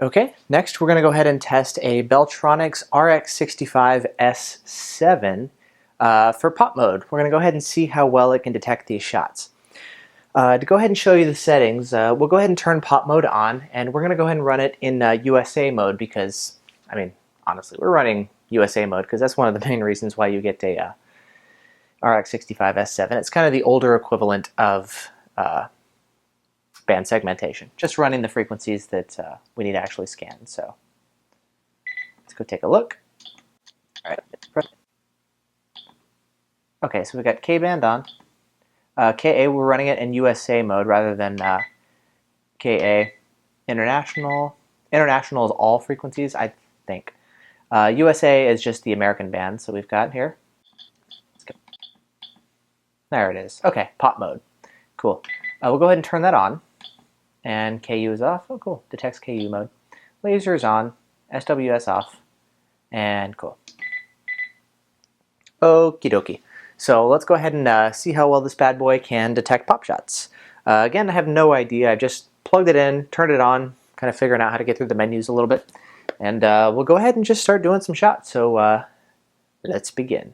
Okay, next we're going to go ahead and test a Beltronics RX65 S7 for pop mode. We're going to go ahead and see how well it can detect these shots. To go ahead and show you the settings, we'll go ahead and turn pop mode on, and we're going to go ahead and run it in USA mode because, I mean, honestly, we're running USA mode because that's one of the main reasons why you get a RX65 S7. It's kind of the older equivalent of band segmentation, just running the frequencies that we need to actually scan. So let's go take a look. All right. Okay, so we got K-band on. KA, we're running it in USA mode rather than KA. International. International is all frequencies, I think. USA is just the American band, so we've got here. Let's go. There it is. Okay, pop mode. Cool. We'll go ahead and turn that on. And KU is off. Oh, cool. Detects KU mode. Laser is on. SWS off. And cool. Okie dokie. So let's go ahead and see how well this bad boy can detect pop shots. Again, I have no idea. I just plugged it in, turned it on, kind of figuring out how to get through the menus a little bit. And we'll go ahead and just start doing some shots. So let's begin.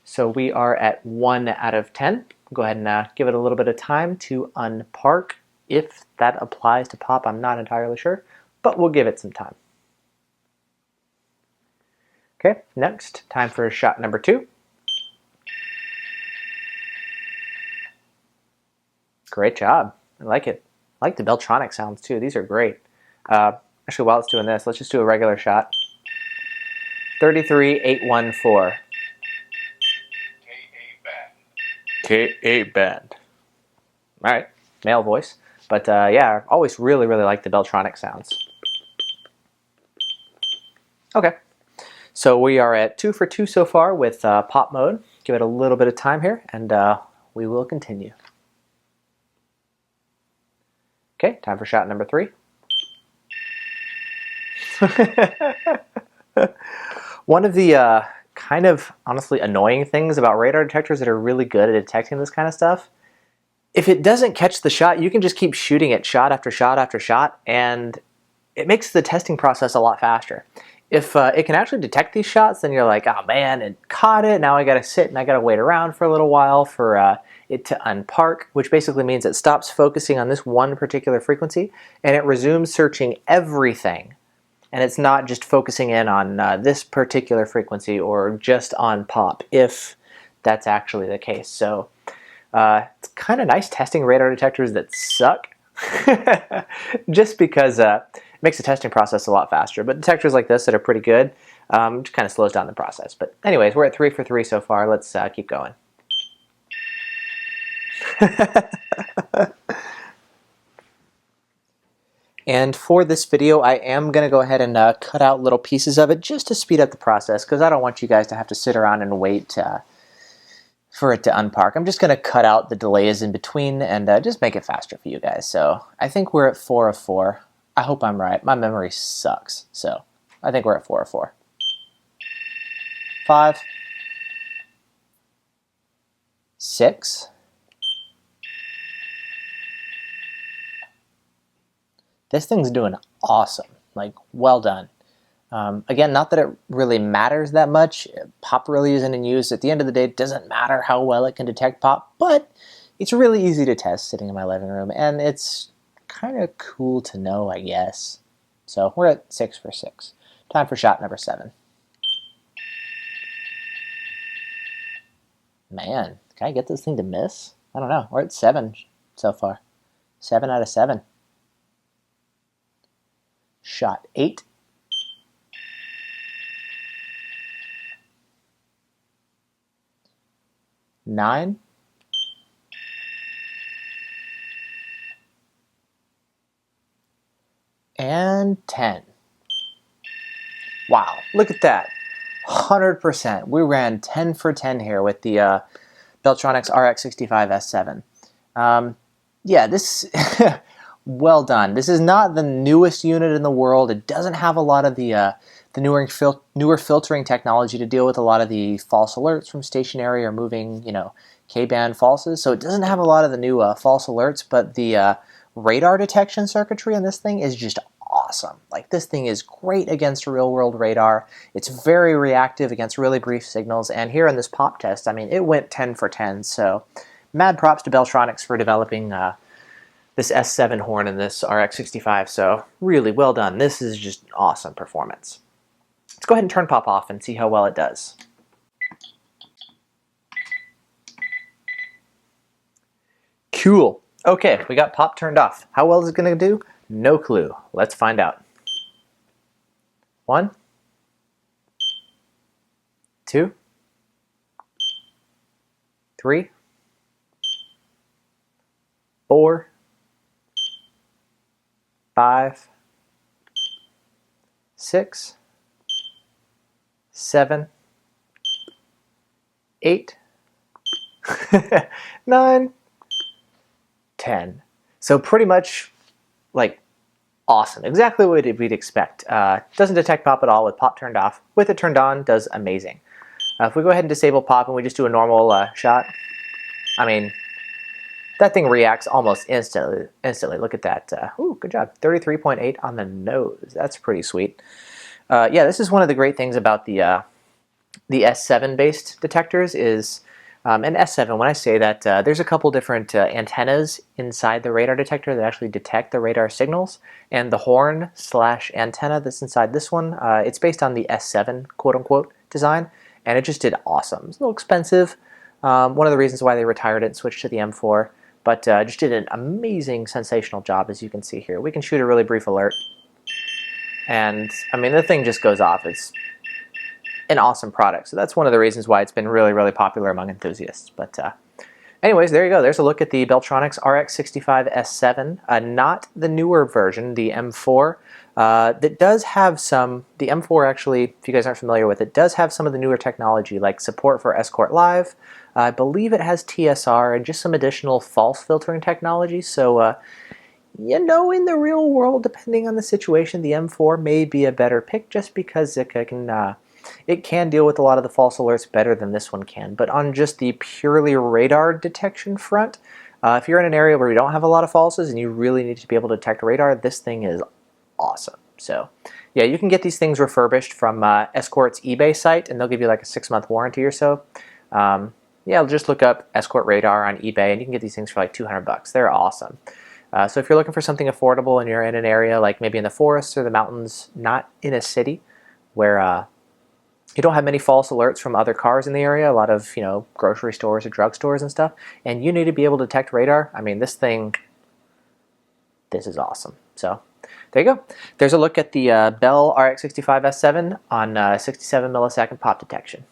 So we are at 1 out of 10. Go ahead and give it a little bit of time to unpark. If that applies to pop, I'm not entirely sure, but we'll give it some time. Okay, next, time for shot number 2. Great job. I like it. I like the Beltronics sounds too. These are great. Actually, while it's doing this, let's just do a regular shot. 33814. KA band. All right, male voice. But yeah, I always really like the Beltronic sounds. Okay, so we are at 2 for 2 so far with pop mode. Give it a little bit of time here, and we will continue. Okay, time for shot number 3. One of the kind of honestly annoying things about radar detectors that are really good at detecting this kind of stuff, if it doesn't catch the shot, you can just keep shooting it shot after shot after shot, and it makes the testing process a lot faster. If it can actually detect these shots, then you're like, oh man, it caught it, now I gotta sit and I gotta wait around for a little while for it to unpark, which basically means it stops focusing on this one particular frequency and it resumes searching everything. And it's not just focusing in on this particular frequency or just on pop, if that's actually the case. So it's kind of nice testing radar detectors that suck, just because it makes the testing process a lot faster. But detectors like this that are pretty good, just kind of slows down the process. But anyways, we're at 3 for 3 so far. Let's keep going. And for this video, I am going to go ahead and cut out little pieces of it just to speed up the process, because I don't want you guys to have to sit around and wait for it to unpark. I'm just going to cut out the delays in between and just make it faster for you guys. So I think we're at 4 of 4. I hope I'm right. My memory sucks, so I think we're at 4 of 4. 5. 6. This thing's doing awesome, like well done. Again, not that it really matters that much. Pop really isn't in use. At the end of the day, it doesn't matter how well it can detect pop, but it's really easy to test sitting in my living room, and it's kind of cool to know, I guess. So we're at 6 for 6. Time for shot number 7. Man, can I get this thing to miss? I don't know. We're at 7 so far. 7 out of 7. Shot 8. Nine. And 10. Wow, look at that. 100%. We ran 10 for 10 here with the Beltronics RX65 S7. Yeah, this well done. This is not the newest unit in the world. It doesn't have a lot of the newer filtering technology to deal with a lot of the false alerts from stationary or moving, K-band falses, so it doesn't have a lot of the new false alerts, but the radar detection circuitry in this thing is just awesome. Like, this thing is great against real-world radar. It's very reactive against really brief signals, and here in this pop test, I mean, it went 10 for 10, so mad props to Beltronics for developing this S7 horn in this RX65, so really well done. This is just awesome performance. Let's go ahead and turn pop off and see how well it does. Cool. Okay, we got pop turned off. How well is it going to do? No clue. Let's find out. 1, 2, 3, 4, 5, 6, 7, 8, 9, 10. So pretty much like awesome. Exactly what we'd expect. Doesn't detect pop at all with pop turned off. With it turned on, does amazing. If we go ahead and disable pop and we just do a normal shot, I mean, that thing reacts almost instantly. Look at that. Ooh, good job. 33.8 on the nose. That's pretty sweet. Yeah, this is one of the great things about the S7 based detectors is, and S7, when I say that, there's a couple different antennas inside the radar detector that actually detect the radar signals, and the horn slash antenna that's inside this one, it's based on the S7 quote-unquote design, and it just did awesome. It's a little expensive. One of the reasons why they retired it and switched to the M4, but just did an amazing, sensational job, as you can see here. We can shoot a really brief alert, and I mean, the thing just goes off. It's an awesome product. So that's one of the reasons why it's been really, really popular among enthusiasts. But anyways, there you go. There's a look at the Beltronics RX65 S7, not the newer version, the M4. That does have some, the M4 actually, if you guys aren't familiar with it, does have some of the newer technology like support for Escort Live. I believe it has TSR and just some additional false filtering technology. So, you know, in the real world, depending on the situation, the M4 may be a better pick just because it can deal with a lot of the false alerts better than this one can. But on just the purely radar detection front, if you're in an area where you don't have a lot of falses and you really need to be able to detect radar, this thing is awesome. So yeah, you can get these things refurbished from Escort's eBay site, and they'll give you like a 6-month warranty or so. Yeah, just look up Escort Radar on eBay, and you can get these things for like 200 bucks. They're awesome. So if you're looking for something affordable and you're in an area like maybe in the forests or the mountains, not in a city where you don't have many false alerts from other cars in the area, a lot of, you know, grocery stores or drugstores and stuff, and you need to be able to detect radar, I mean, this is awesome. So there you go. There's a look at the Bell RX65 S7 on 67 millisecond pop detection.